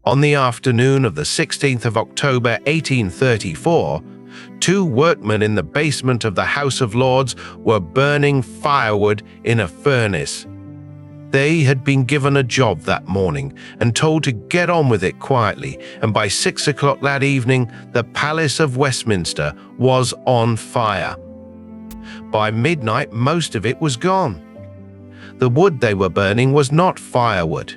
On the afternoon of the 16th of October 1834, two workmen in the basement of the House of Lords were burning firewood in a furnace. They had been given a job that morning and told to get on with it quietly, and by 6 o'clock that evening, the Palace of Westminster was on fire. By midnight, most of it was gone. The wood they were burning was not firewood.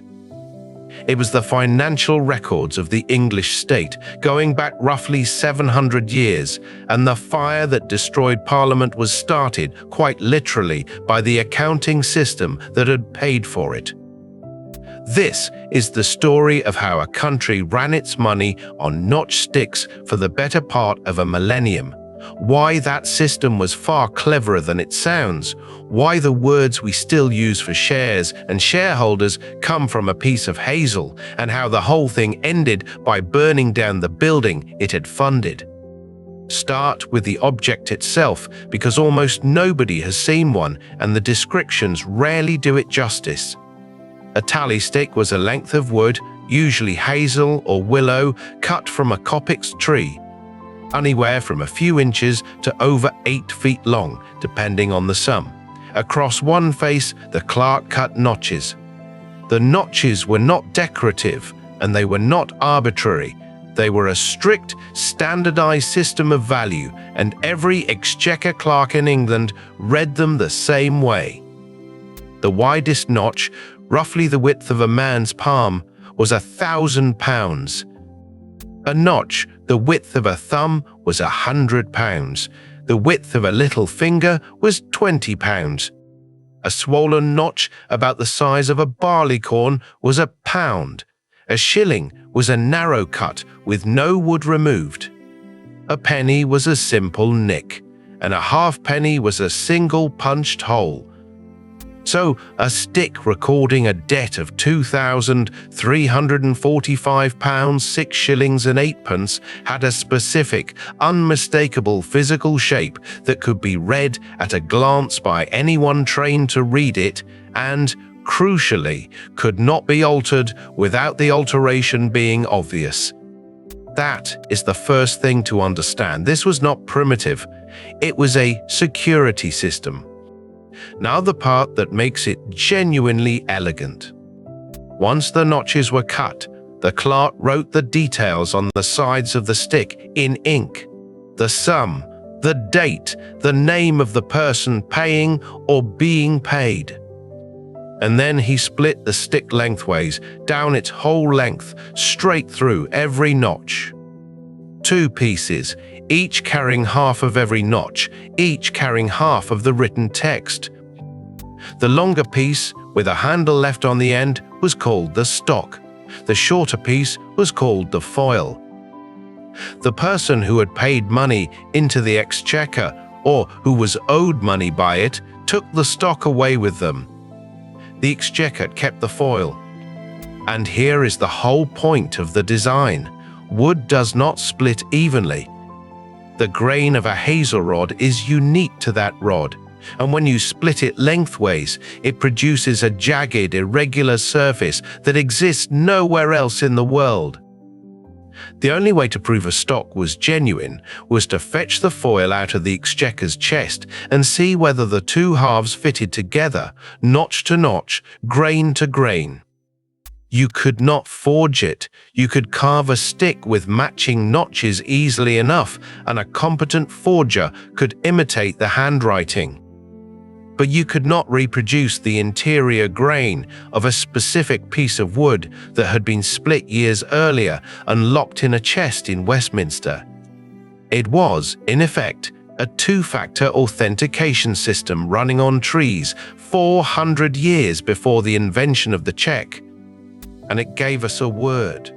It was the financial records of the English state, going back roughly 700 years, and the fire that destroyed Parliament was started, quite literally, by the accounting system that had paid for it. This is the story of how a country ran its money on notched sticks for the better part of a millennium. Why that system was far cleverer than it sounds, why the words we still use for shares and shareholders come from a piece of hazel, and how the whole thing ended by burning down the building it had funded. Start with the object itself, because almost nobody has seen one and the descriptions rarely do it justice. A tally stick was a length of wood, usually hazel or willow, cut from a coppice tree, anywhere from a few inches to over 8 feet long, depending on the sum. Across one face, the clerk cut notches. The notches were not decorative, and they were not arbitrary. They were a strict, standardized system of value, and every Exchequer clerk in England read them the same way. The widest notch, roughly the width of a man's palm, was £1,000. A notch the width of a thumb was £100. The width of a little finger was £20. A swollen notch about the size of a barleycorn was £1. A shilling was a narrow cut with no wood removed. A penny was a simple nick, and a halfpenny was a single punched hole. So a stick recording a debt of £2,345, 6 shillings and 8pence had a specific, unmistakable physical shape that could be read at a glance by anyone trained to read it, and, crucially, could not be altered without the alteration being obvious. That is the first thing to understand. This was not primitive. It was a security system. Now the part that makes it genuinely elegant. Once the notches were cut, the clerk wrote the details on the sides of the stick in ink. The sum, the date, the name of the person paying or being paid. And then he split the stick lengthways, down its whole length, straight through every notch. 2 pieces, each carrying half of every notch, each carrying half of the written text. The longer piece, with a handle left on the end, was called the stock. The shorter piece was called the foil. The person who had paid money into the Exchequer, or who was owed money by it, took the stock away with them. The Exchequer kept the foil. And here is the whole point of the design. Wood does not split evenly. The grain of a hazel rod is unique to that rod, and when you split it lengthways, it produces a jagged, irregular surface that exists nowhere else in the world. The only way to prove a stock was genuine was to fetch the foil out of the Exchequer's chest and see whether the two halves fitted together, notch to notch, grain to grain. You could not forge it. You could carve a stick with matching notches easily enough, and a competent forger could imitate the handwriting. But you could not reproduce the interior grain of a specific piece of wood that had been split years earlier and locked in a chest in Westminster. It was, in effect, a 2-factor authentication system running on trees 400 years before the invention of the check. And it gave us a word.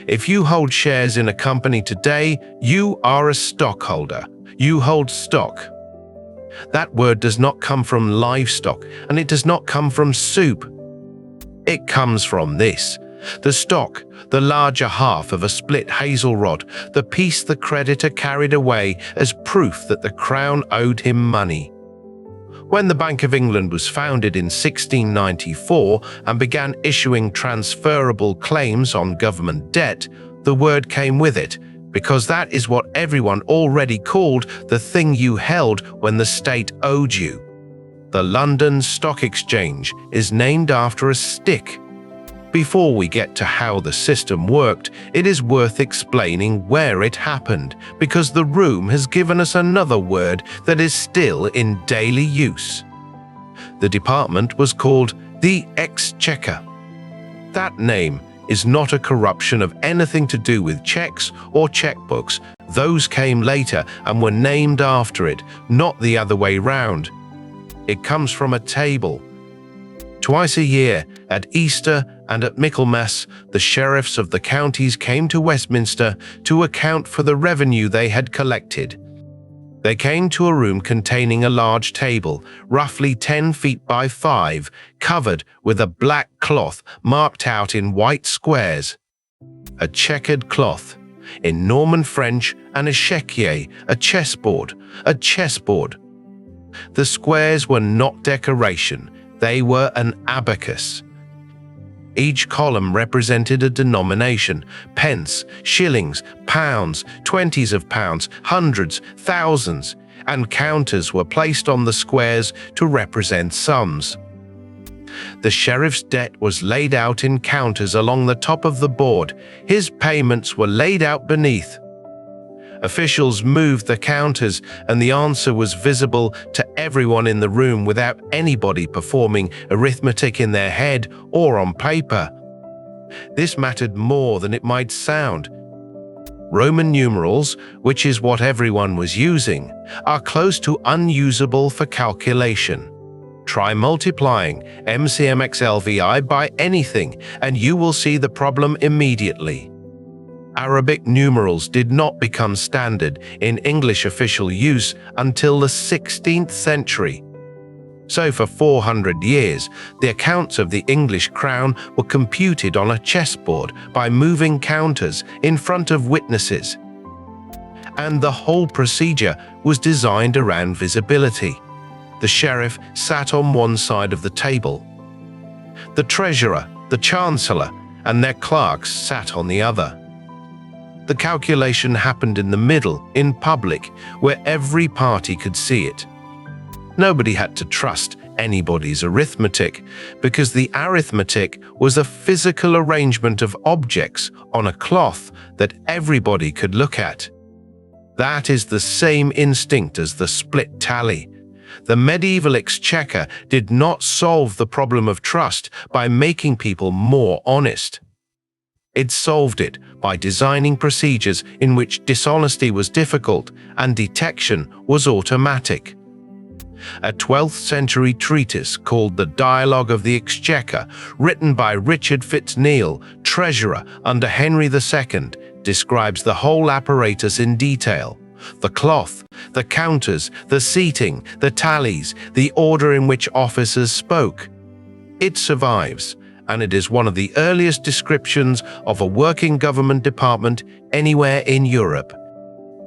If you hold shares in a company today, you are a stockholder. You hold stock. That word does not come from livestock, and it does not come from soup. It comes from this: the stock, the larger half of a split hazel rod, the piece the creditor carried away as proof that the Crown owed him money. When the Bank of England was founded in 1694 and began issuing transferable claims on government debt, the word came with it, because that is what everyone already called the thing you held when the state owed you. The London Stock Exchange is named after a stick. Before we get to how the system worked, it is worth explaining where it happened, because the room has given us another word that is still in daily use. The department was called the Exchequer. That name is not a corruption of anything to do with checks or checkbooks. Those came later and were named after it, not the other way round. It comes from a table. Twice a year, at Easter and at Michaelmas, the sheriffs of the counties came to Westminster to account for the revenue they had collected. They came to a room containing a large table, roughly 10 feet by 5, covered with a black cloth marked out in white squares. A checkered cloth. In Norman French, an échiquier, a chessboard. The squares were not decoration. They were an abacus. Each column represented a denomination: pence, shillings, pounds, 20s of pounds, hundreds, thousands, and counters were placed on the squares to represent sums. The sheriff's debt was laid out in counters along the top of the board. His payments were laid out beneath. Officials moved the counters, and the answer was visible to everyone in the room without anybody performing arithmetic in their head or on paper. This mattered more than it might sound. Roman numerals, which is what everyone was using, are close to unusable for calculation. Try multiplying MCMXLVI by anything, and you will see the problem immediately. Arabic numerals did not become standard in English official use until the 16th century. So for 400 years, the accounts of the English crown were computed on a chessboard by moving counters in front of witnesses. And the whole procedure was designed around visibility. The sheriff sat on one side of the table. The treasurer, the chancellor, and their clerks sat on the other. The calculation happened in the middle, in public, where every party could see it. Nobody had to trust anybody's arithmetic, because the arithmetic was a physical arrangement of objects on a cloth that everybody could look at. That is the same instinct as the split tally. The medieval Exchequer did not solve the problem of trust by making people more honest. It solved it by designing procedures in which dishonesty was difficult and detection was automatic. A 12th century treatise called The Dialogue of the Exchequer, written by Richard Fitz-Neal, treasurer under Henry II, describes the whole apparatus in detail: the cloth, the counters, the seating, the tallies, the order in which officers spoke. It survives, and it is one of the earliest descriptions of a working government department anywhere in Europe.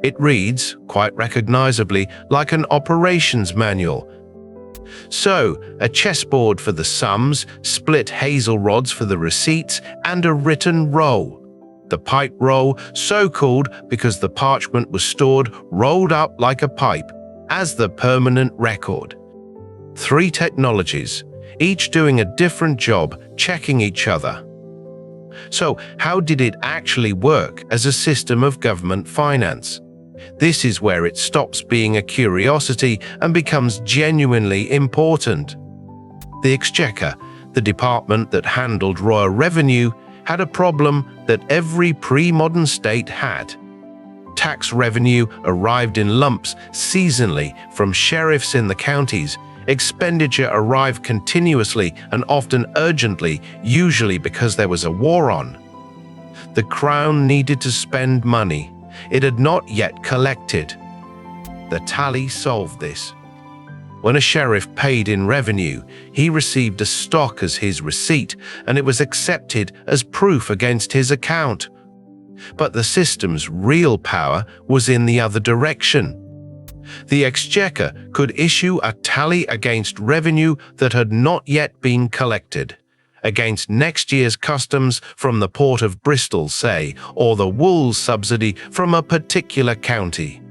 It reads, quite recognizably, like an operations manual. So, a chessboard for the sums, split hazel rods for the receipts, and a written roll. The pipe roll, so called because the parchment was stored rolled up like a pipe, as the permanent record. 3 technologies, each doing a different job, checking each other. So, how did it actually work as a system of government finance? This is where it stops being a curiosity and becomes genuinely important. The Exchequer, the department that handled royal revenue, had a problem that every pre-modern state had. Tax revenue arrived in lumps seasonally from sheriffs in the counties. Expenditure arrived continuously and often urgently, usually because there was a war on. The crown needed to spend money. It had not yet collected. The tally solved this. When a sheriff paid in revenue, he received a stock as his receipt, and it was accepted as proof against his account. But the system's real power was in the other direction. The Exchequer could issue a tally against revenue that had not yet been collected, against next year's customs from the port of Bristol, say, or the wool subsidy from a particular county.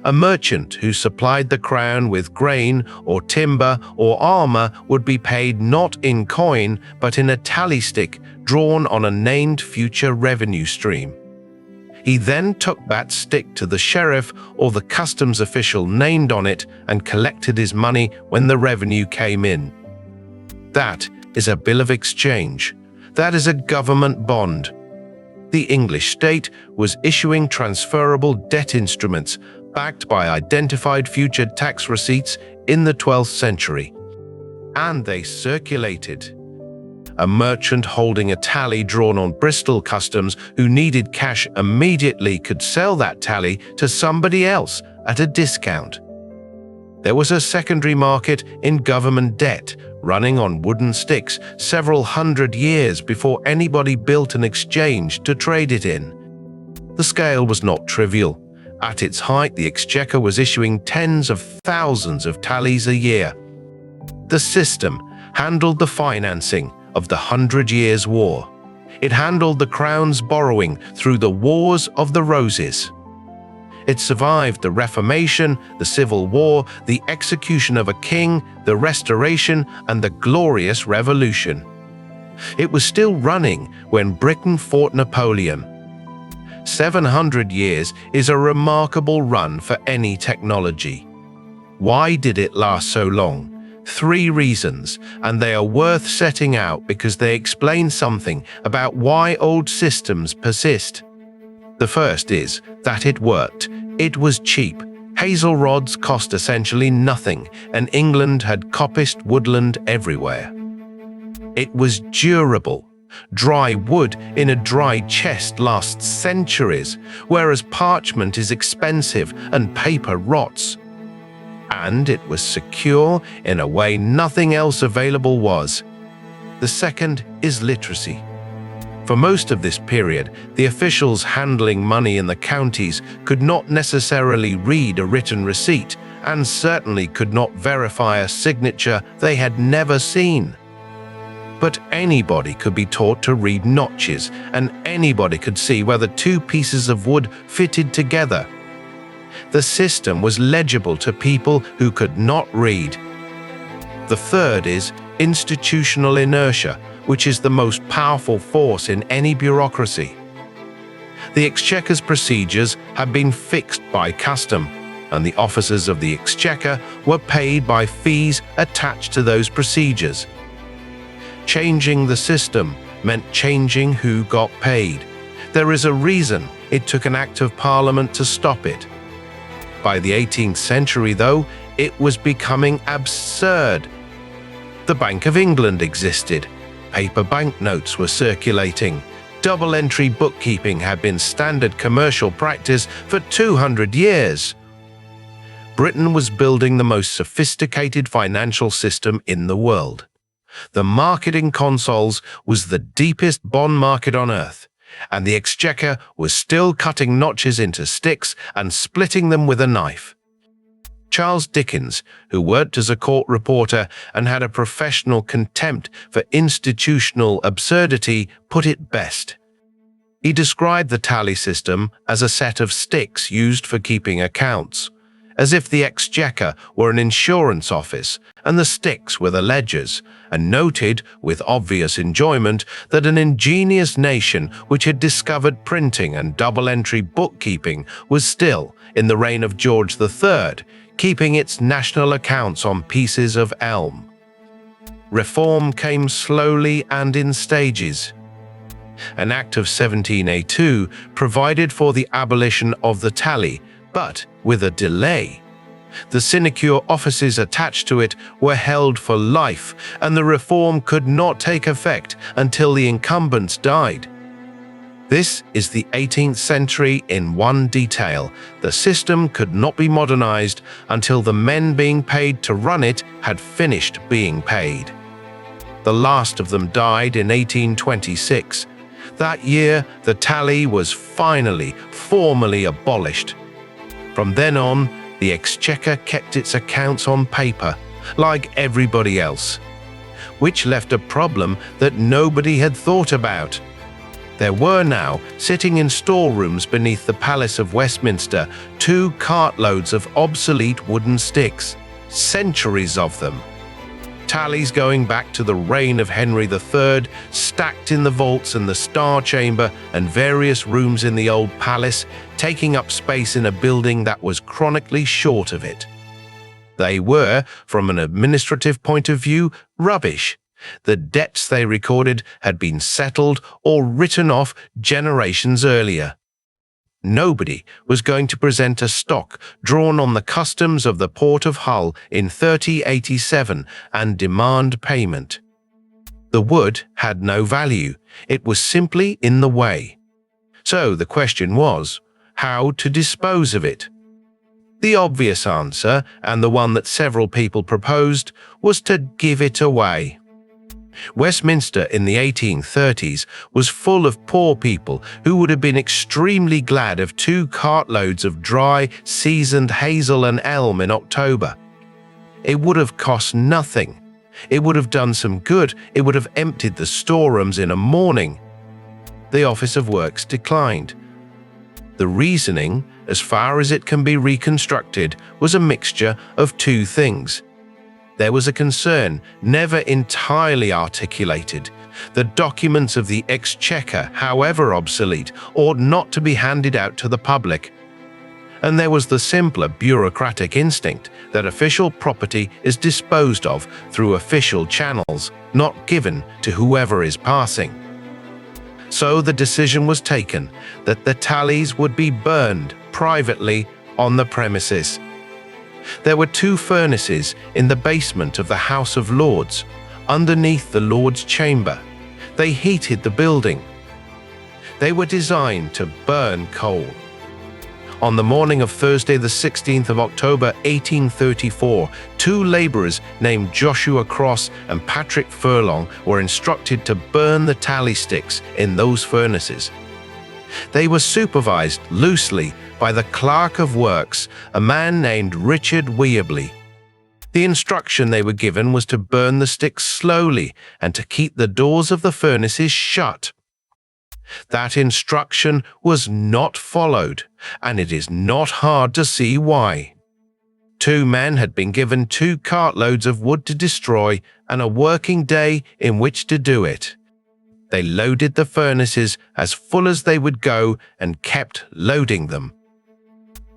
A merchant who supplied the crown with grain or timber or armor would be paid not in coin but in a tally stick drawn on a named future revenue stream. He then took that stick to the sheriff or the customs official named on it and collected his money when the revenue came in. That is a bill of exchange. That is a government bond. The English state was issuing transferable debt instruments backed by identified future tax receipts in the 12th century. And they circulated. A merchant holding a tally drawn on Bristol customs who needed cash immediately could sell that tally to somebody else at a discount. There was a secondary market in government debt running on wooden sticks several hundred years before anybody built an exchange to trade it in. The scale was not trivial. At its height, the Exchequer was issuing tens of thousands of tallies a year. The system handled the financing of the 100 Years' War. It handled the Crown's borrowing through the Wars of the Roses. It survived the Reformation, the Civil War, the execution of a king, the Restoration, and the Glorious Revolution. It was still running when Britain fought Napoleon. 700 years is a remarkable run for any technology. Why did it last so long? 3 reasons, and they are worth setting out because they explain something about why old systems persist. The first is that it worked. It was cheap. Hazel rods cost essentially nothing, and England had coppiced woodland everywhere. It was durable. Dry wood in a dry chest lasts centuries, whereas parchment is expensive and paper rots. And it was secure in a way nothing else available was. The second is literacy. For most of this period, the officials handling money in the counties could not necessarily read a written receipt and certainly could not verify a signature they had never seen. But anybody could be taught to read notches, and anybody could see whether 2 pieces of wood fitted together. The system was legible to people who could not read. The third is institutional inertia, which is the most powerful force in any bureaucracy. The Exchequer's procedures had been fixed by custom, and the officers of the Exchequer were paid by fees attached to those procedures. Changing the system meant changing who got paid. There is a reason it took an Act of Parliament to stop it. By the 18th century, though, it was becoming absurd. The Bank of England existed. Paper banknotes were circulating. Double-entry bookkeeping had been standard commercial practice for 200 years. Britain was building the most sophisticated financial system in the world. The market in consols was the deepest bond market on earth, and the Exchequer was still cutting notches into sticks and splitting them with a knife. Charles Dickens, who worked as a court reporter and had a professional contempt for institutional absurdity, put it best. He described the tally system as a set of sticks used for keeping accounts, as if the Exchequer were an insurance office and the sticks were the ledgers, and noted, with obvious enjoyment, that an ingenious nation which had discovered printing and double-entry bookkeeping was still, in the reign of George III, keeping its national accounts on pieces of elm. Reform came slowly and in stages. An Act of 1702 provided for the abolition of the tally, but with a delay. The sinecure offices attached to it were held for life, and the reform could not take effect until the incumbents died. This is the 18th century in one detail. The system could not be modernized until the men being paid to run it had finished being paid. The last of them died in 1826. That year, the tally was finally, formally abolished. From then on, the Exchequer kept its accounts on paper, like everybody else, which left a problem that nobody had thought about. There were now, sitting in storerooms beneath the Palace of Westminster, 2 cartloads of obsolete wooden sticks, centuries of them. Tallies going back to the reign of Henry III, stacked in the vaults and the Star Chamber and various rooms in the old palace, taking up space in a building that was chronically short of it. They were, from an administrative point of view, rubbish. The debts they recorded had been settled or written off generations earlier. Nobody was going to present a stock drawn on the customs of the Port of Hull in 3087 and demand payment. The wood had no value. It was simply in the way. So the question was, how to dispose of it? The obvious answer, and the one that several people proposed, was to give it away. Westminster in the 1830s was full of poor people who would have been extremely glad of 2 cartloads of dry, seasoned hazel and elm in October. It would have cost nothing. It would have done some good. It would have emptied the storerooms in a morning. The Office of Works declined. The reasoning, as far as it can be reconstructed, was a mixture of 2 things. There was a concern, never entirely articulated. The documents of the Exchequer, however obsolete, ought not to be handed out to the public. And there was the simpler bureaucratic instinct that official property is disposed of through official channels, not given to whoever is passing. So the decision was taken that the tallies would be burned privately on the premises. There were 2 furnaces in the basement of the House of Lords, underneath the Lord's Chamber. They heated the building. They were designed to burn coal. On the morning of Thursday, the 16th of October, 1834, 2 labourers named Joshua Cross and Patrick Furlong were instructed to burn the tally sticks in those furnaces. They were supervised loosely by the clerk of works, a man named Richard Weabley. The instruction they were given was to burn the sticks slowly and to keep the doors of the furnaces shut. That instruction was not followed, and it is not hard to see why. 2 men had been given 2 cartloads of wood to destroy and a working day in which to do it. They loaded the furnaces as full as they would go and kept loading them.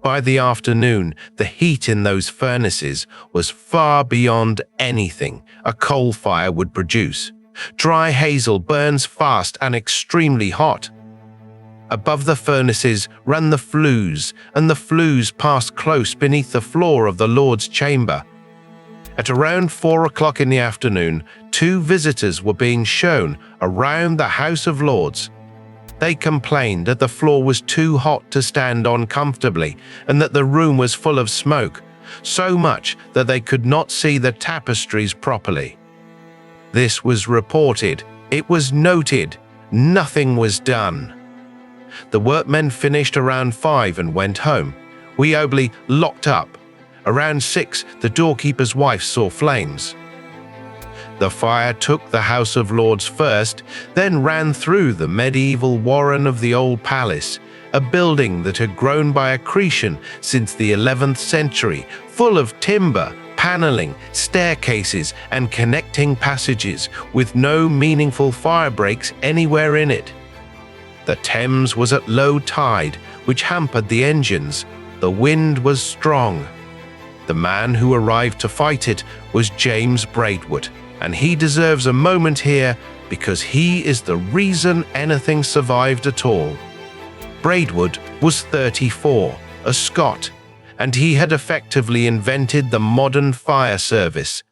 By the afternoon, the heat in those furnaces was far beyond anything a coal fire would produce. Dry hazel burns fast and extremely hot. Above the furnaces ran the flues, and the flues passed close beneath the floor of the Lord's Chamber. At around 4 o'clock in the afternoon, 2 visitors were being shown around the House of Lords. They complained that the floor was too hot to stand on comfortably and that the room was full of smoke, so much that they could not see the tapestries properly. This was reported. It was noted. Nothing was done. The workmen finished around 5 and went home. Weabley locked up. Around 6, the doorkeeper's wife saw flames. The fire took the House of Lords first, then ran through the medieval warren of the old palace, a building that had grown by accretion since the 11th century, full of timber, paneling, staircases, and connecting passages, with no meaningful fire breaks anywhere in it. The Thames was at low tide, which hampered the engines. The wind was strong. The man who arrived to fight it was James Braidwood, and he deserves a moment here because he is the reason anything survived at all. Braidwood was 34, a Scot, and he had effectively invented the modern fire service.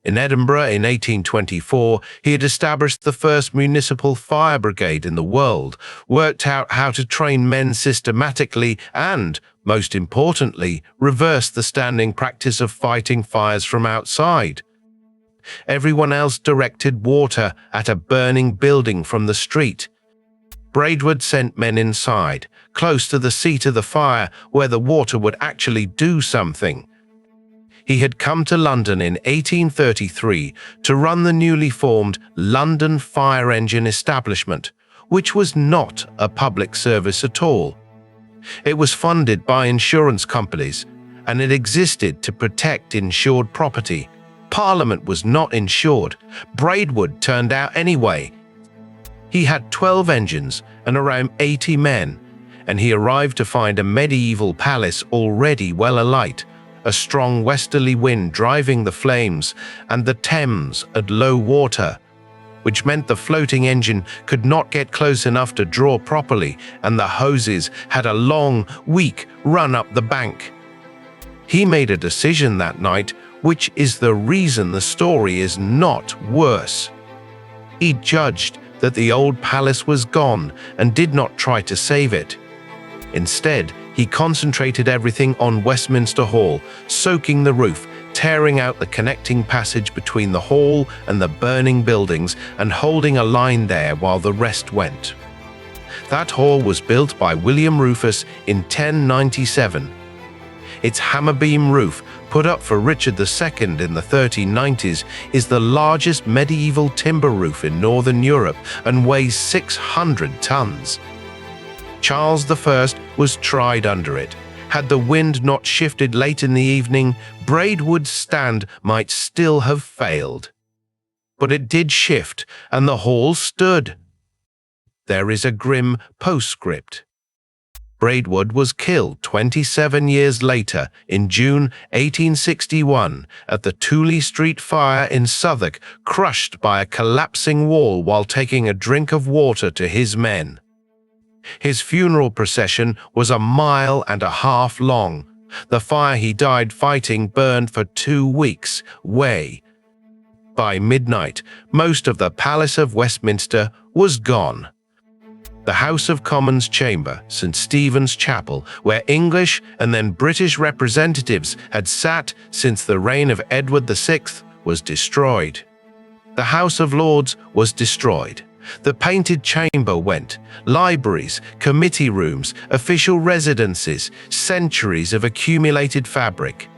In Edinburgh in 1824, he had established the first municipal fire brigade in the world, worked out how to train men systematically and, most importantly, reverse the standing practice of fighting fires from outside. Everyone else directed water at a burning building from the street. Braidwood sent men inside, close to the seat of the fire where the water would actually do something. He had come to London in 1833 to run the newly formed London Fire Engine Establishment, which was not a public service at all. It was funded by insurance companies, and it existed to protect insured property. Parliament was not insured. Braidwood turned out anyway. He had 12 engines and around 80 men, and he arrived to find a medieval palace already well alight, a strong westerly wind driving the flames, and the Thames at low water, which meant the floating engine could not get close enough to draw properly, and the hoses had a long, weak run up the bank. He made a decision that night, which is the reason the story is not worse. He judged that the old palace was gone and did not try to save it. Instead, he concentrated everything on Westminster Hall, soaking the roof, tearing out the connecting passage between the hall and the burning buildings, and holding a line there while the rest went. That hall was built by William Rufus in 1097. Its hammer-beam roof, put up for Richard II in the 1390s, is the largest medieval timber roof in Northern Europe and weighs 600 tons. Charles I was tried under it. Had the wind not shifted late in the evening, Braidwood's stand might still have failed. But it did shift, and the hall stood. There is a grim postscript. Braidwood was killed 27 years later, in June 1861, at the Tooley Street fire in Southwark, crushed by a collapsing wall while taking a drink of water to his men. His funeral procession was 1.5 miles long. The fire he died fighting burned for 2 weeks. By midnight, most of the Palace of Westminster was gone. The House of Commons chamber, St. Stephen's Chapel, where English and then British representatives had sat since the reign of Edward VI, was destroyed. The House of Lords was destroyed. The Painted Chamber went. Libraries, committee rooms, official residences, centuries of accumulated fabric.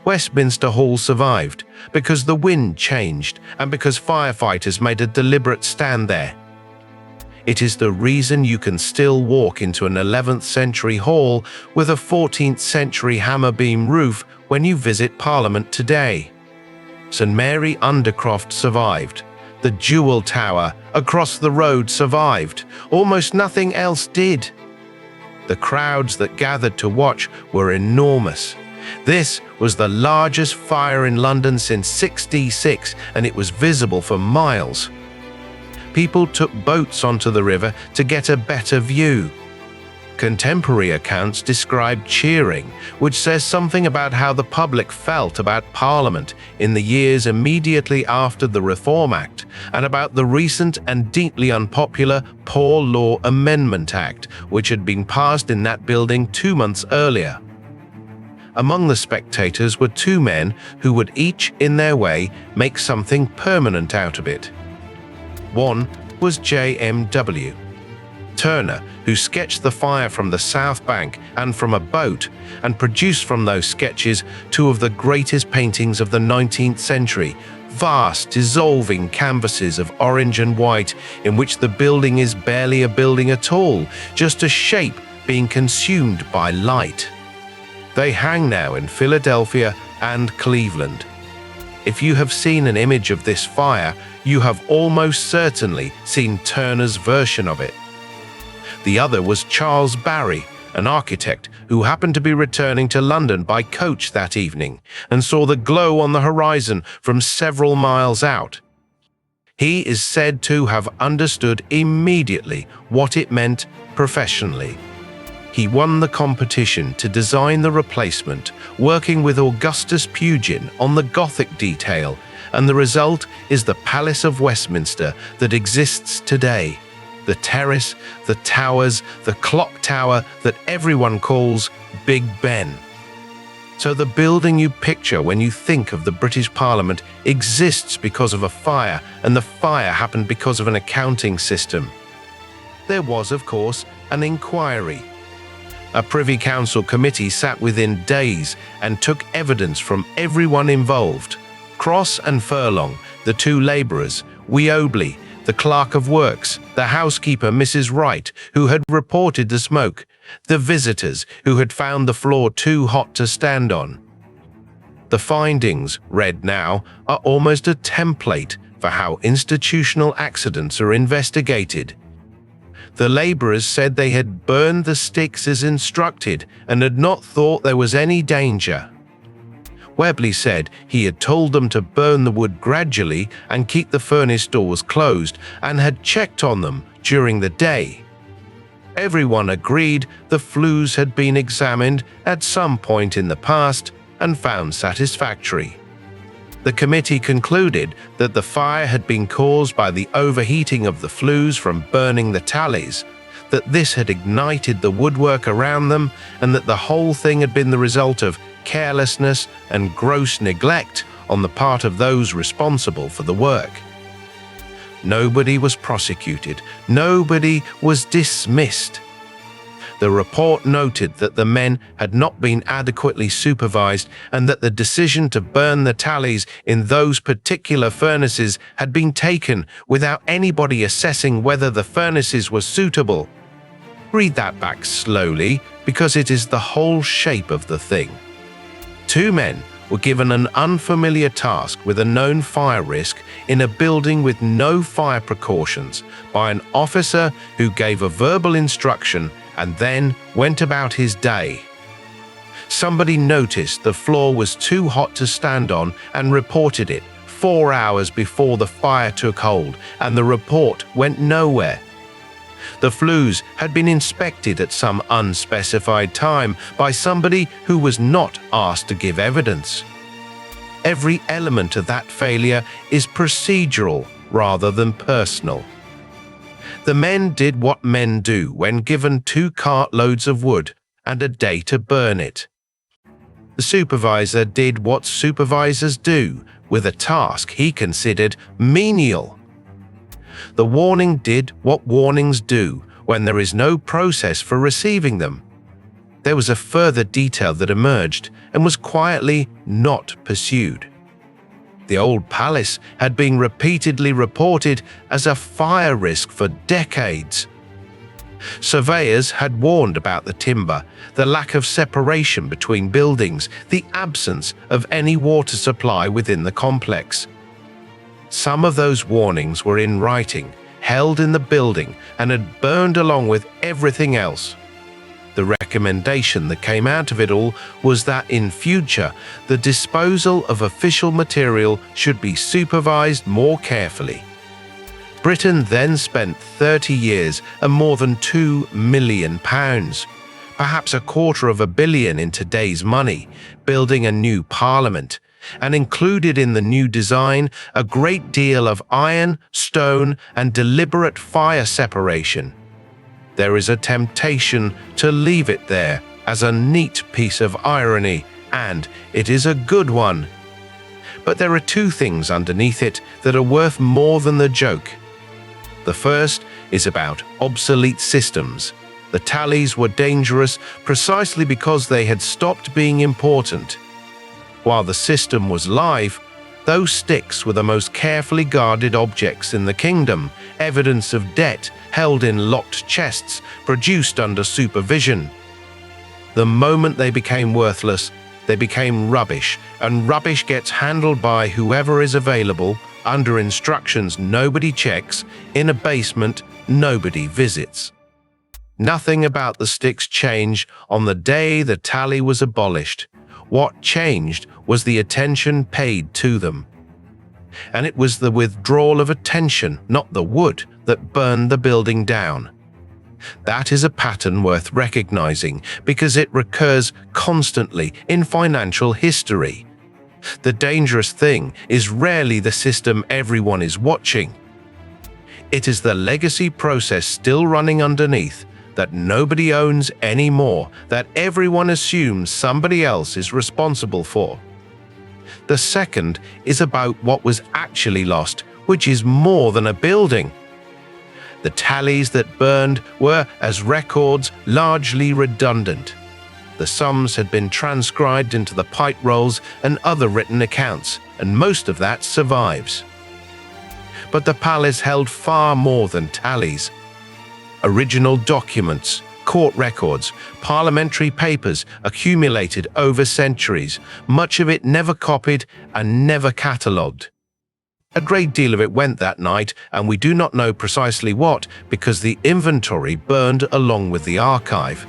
Westminster Hall survived because the wind changed and because firefighters made a deliberate stand there. It is the reason you can still walk into an 11th century hall with a 14th century hammer-beam roof when you visit Parliament today. St. Mary Undercroft survived. The Jewel Tower across the road survived. Almost nothing else did. The crowds that gathered to watch were enormous. This was the largest fire in London since 1606, and it was visible for miles. People took boats onto the river to get a better view. Contemporary accounts describe cheering, which says something about how the public felt about Parliament in the years immediately after the Reform Act, and about the recent and deeply unpopular Poor Law Amendment Act, which had been passed in that building 2 months earlier. Among the spectators were 2 men who would each, in their way, make something permanent out of it. One was J.M.W. Turner, who sketched the fire from the South Bank and from a boat, and produced from those sketches 2 of the greatest paintings of the 19th century, vast, dissolving canvases of orange and white in which the building is barely a building at all, just a shape being consumed by light. They hang now in Philadelphia and Cleveland. If you have seen an image of this fire, you have almost certainly seen Turner's version of it. The other was Charles Barry, an architect who happened to be returning to London by coach that evening and saw the glow on the horizon from several miles out. He is said to have understood immediately what it meant professionally. He won the competition to design the replacement, working with Augustus Pugin on the Gothic detail, and the result is the Palace of Westminster that exists today. The terrace, the towers, the clock tower that everyone calls Big Ben. So the building you picture when you think of the British Parliament exists because of a fire, and the fire happened because of an accounting system. there was, of course, an inquiry. A Privy Council committee sat within days and took evidence from everyone involved. Cross and Furlong, the two labourers, Weobley, the clerk of works, the housekeeper Mrs. Wright, who had reported the smoke, the visitors who had found the floor too hot to stand on. The findings, read now, are almost a template for how institutional accidents are investigated. The labourers said they had burned the sticks as instructed and had not thought there was any danger. Webley said he had told them to burn the wood gradually and keep the furnace doors closed and had checked on them during the day. Everyone agreed the flues had been examined at some point in the past and found satisfactory. The committee concluded that the fire had been caused by the overheating of the flues from burning the tallies, that this had ignited the woodwork around them, and that the whole thing had been the result of carelessness and gross neglect on the part of those responsible for the work. Nobody was prosecuted. Nobody was dismissed. The report noted that the men had not been adequately supervised and that the decision to burn the tallies in those particular furnaces had been taken without anybody assessing whether the furnaces were suitable. Read that back slowly, because it is the whole shape of the thing. Two men were given an unfamiliar task with a known fire risk in a building with no fire precautions by an officer who gave a verbal instruction and then went about his day. Somebody noticed the floor was too hot to stand on and reported it 4 hours before the fire took hold, and the report went nowhere. The flues had been inspected at some unspecified time by somebody who was not asked to give evidence. Every element of that failure is procedural rather than personal. The men did what men do when given 2 cartloads of wood and a day to burn it. The supervisor did what supervisors do with a task he considered menial. The warning did what warnings do when there is no process for receiving them. There was a further detail that emerged and was quietly not pursued. The old palace had been repeatedly reported as a fire risk for decades. Surveyors had warned about the timber, the lack of separation between buildings, the absence of any water supply within the complex. Some of those warnings were in writing, held in the building, and had burned along with everything else. The recommendation that came out of it all was that in future, the disposal of official material should be supervised more carefully. Britain then spent 30 years and more than £2 million, perhaps £250 million in today's money, building a new parliament, and included in the new design a great deal of iron, stone, and deliberate fire separation. There is a temptation to leave it there as a neat piece of irony, and it is a good one. But there are 2 things underneath it that are worth more than the joke. The first is about obsolete systems. The tallies were dangerous precisely because they had stopped being important. While the system was live, those sticks were the most carefully guarded objects in the kingdom, evidence of debt held in locked chests, produced under supervision. The moment they became worthless, they became rubbish, and rubbish gets handled by whoever is available, under instructions nobody checks, in a basement nobody visits. Nothing about the sticks changed on the day the tally was abolished. What changed was the attention paid to them. And it was the withdrawal of attention, not the wood, that burned the building down. That is a pattern worth recognizing because it recurs constantly in financial history. The dangerous thing is rarely the system everyone is watching. It is the legacy process still running underneath that nobody owns anymore, that everyone assumes somebody else is responsible for. The second is about what was actually lost, which is more than a building. The tallies that burned were, as records, largely redundant. The sums had been transcribed into the pike rolls and other written accounts, and most of that survives. But the palace held far more than tallies. Original documents, court records, parliamentary papers accumulated over centuries, much of it never copied and never catalogued. A great deal of it went that night, and we do not know precisely what, because the inventory burned along with the archive.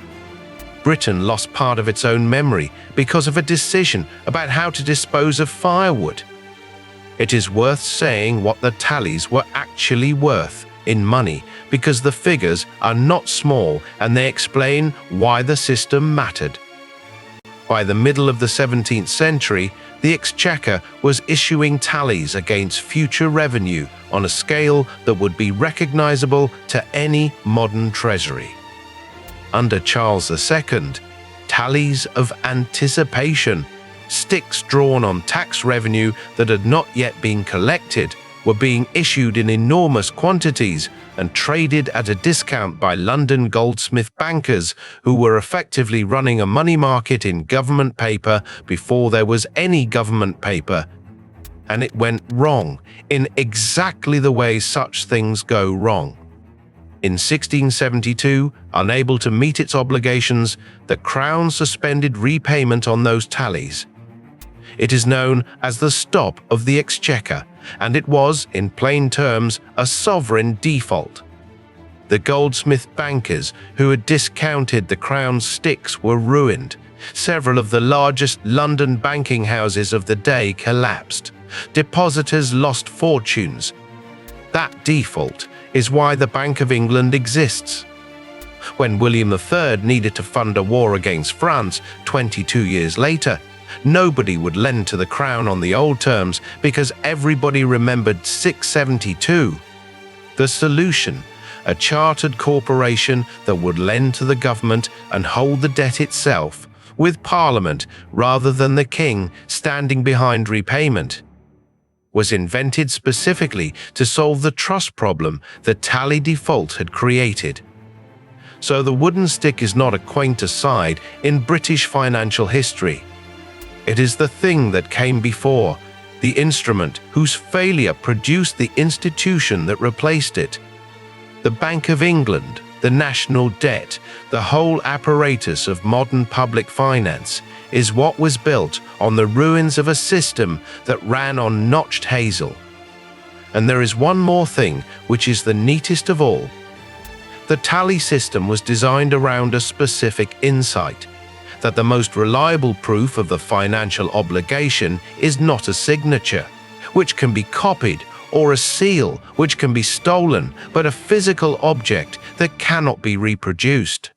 Britain lost part of its own memory because of a decision about how to dispose of firewood. It is worth saying what the tallies were actually worth in money, because the figures are not small and they explain why the system mattered. By the middle of the 17th century, the Exchequer was issuing tallies against future revenue on a scale that would be recognizable to any modern treasury. Under Charles II, tallies of anticipation, sticks drawn on tax revenue that had not yet been collected, were being issued in enormous quantities and traded at a discount by London goldsmith bankers who were effectively running a money market in government paper before there was any government paper. And it went wrong in exactly the way such things go wrong. In 1672, unable to meet its obligations, the Crown suspended repayment on those tallies. It is known as the stop of the Exchequer, and it was, in plain terms, a sovereign default. The goldsmith bankers who had discounted the Crown's sticks were ruined. Several of the largest London banking houses of the day collapsed. Depositors lost fortunes. That default is why the Bank of England exists. When William III needed to fund a war against France 22 years later, nobody would lend to the Crown on the old terms because everybody remembered 672. The solution: a chartered corporation that would lend to the government and hold the debt itself, with Parliament rather than the King standing behind repayment, was invented specifically to solve the trust problem that tally default had created. So the wooden stick is not a quaint aside in British financial history. It is the thing that came before, the instrument whose failure produced the institution that replaced it. The Bank of England, the national debt, the whole apparatus of modern public finance is what was built on the ruins of a system that ran on notched hazel. And there is one more thing which is the neatest of all. The tally system was designed around a specific insight, that the most reliable proof of the financial obligation is not a signature, which can be copied, or a seal, which can be stolen, but a physical object that cannot be reproduced.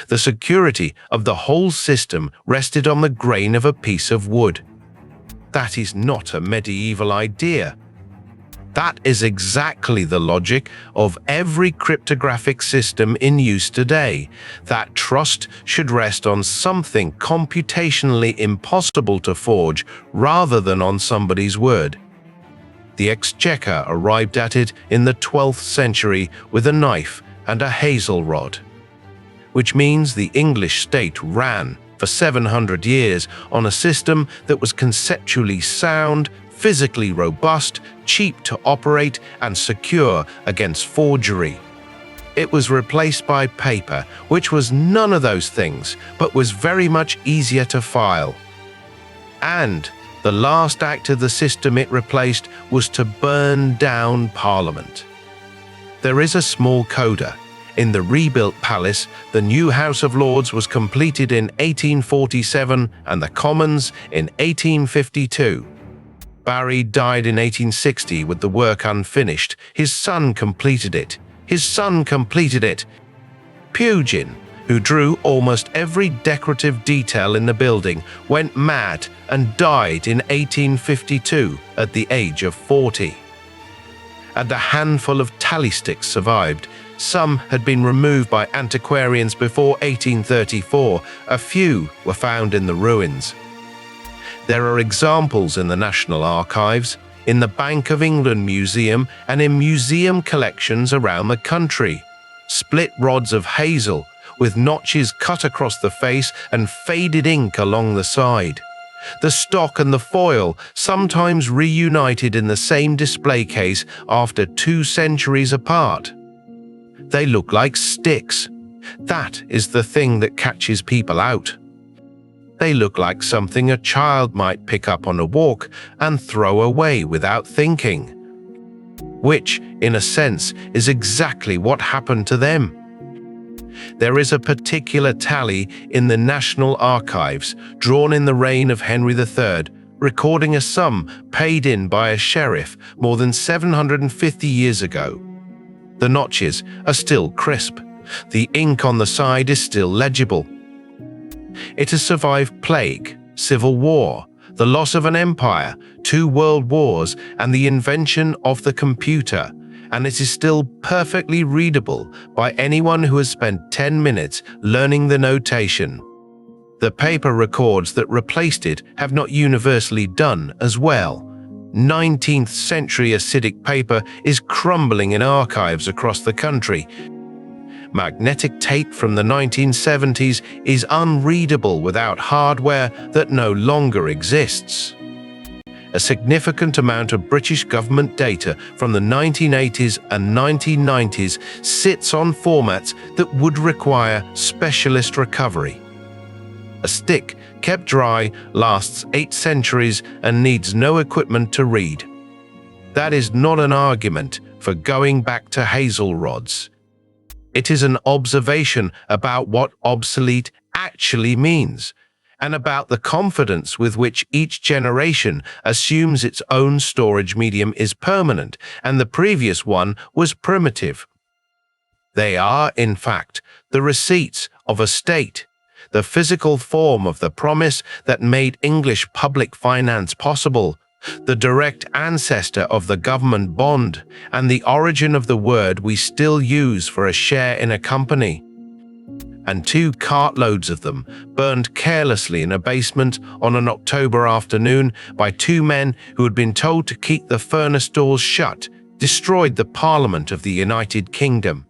The security of the whole system rested on the grain of a piece of wood. That is not a medieval idea. That is exactly the logic of every cryptographic system in use today, that trust should rest on something computationally impossible to forge rather than on somebody's word. The Exchequer arrived at it in the 12th century with a knife and a hazel rod, which means the English state ran for 700 years on a system that was conceptually sound, physically robust, cheap to operate, and secure against forgery. It was replaced by paper, which was none of those things, but was very much easier to file. And the last act of the system it replaced was to burn down Parliament. There is a small coda. In the rebuilt palace, the new House of Lords was completed in 1847 and the Commons in 1852. Barry died in 1860 with the work unfinished. His son completed it. Pugin, who drew almost every decorative detail in the building, went mad and died in 1852 at the age of 40. And a handful of tally sticks survived. Some had been removed by antiquarians before 1834. A few were found in the ruins. There are examples in the National Archives. in the Bank of England Museum and in museum collections around the country. Split rods of hazel with notches cut across the face and faded ink along the side. The stock and the foil sometimes reunited in the same display case after 2 centuries apart. They look like sticks. That is the thing that catches people out. They look like something a child might pick up on a walk and throw away without thinking. Which, in a sense, is exactly what happened to them. There is a particular tally in the National Archives, drawn in the reign of Henry III, recording a sum paid in by a sheriff more than 750 years ago. The notches are still crisp. The ink on the side is still legible. It has survived plague, civil war, the loss of an empire, 2 world wars, and the invention of the computer, and it is still perfectly readable by anyone who has spent 10 minutes learning the notation. The paper records that replaced it have not universally done as well. 19th century acidic paper is crumbling in archives across the country. Magnetic tape from the 1970s is unreadable without hardware that no longer exists. A significant amount of British government data from the 1980s and 1990s sits on formats that would require specialist recovery. A stick kept dry lasts 8 centuries and needs no equipment to read. That is not an argument for going back to hazel rods. It is an observation about what obsolete actually means, and about the confidence with which each generation assumes its own storage medium is permanent and the previous one was primitive. They are, in fact, the receipts of a state, the physical form of the promise that made English public finance possible, the direct ancestor of the government bond, and the origin of the word we still use for a share in a company. And 2 cartloads of them, burned carelessly in a basement on an October afternoon by 2 men who had been told to keep the furnace doors shut, destroyed the Parliament of the United Kingdom.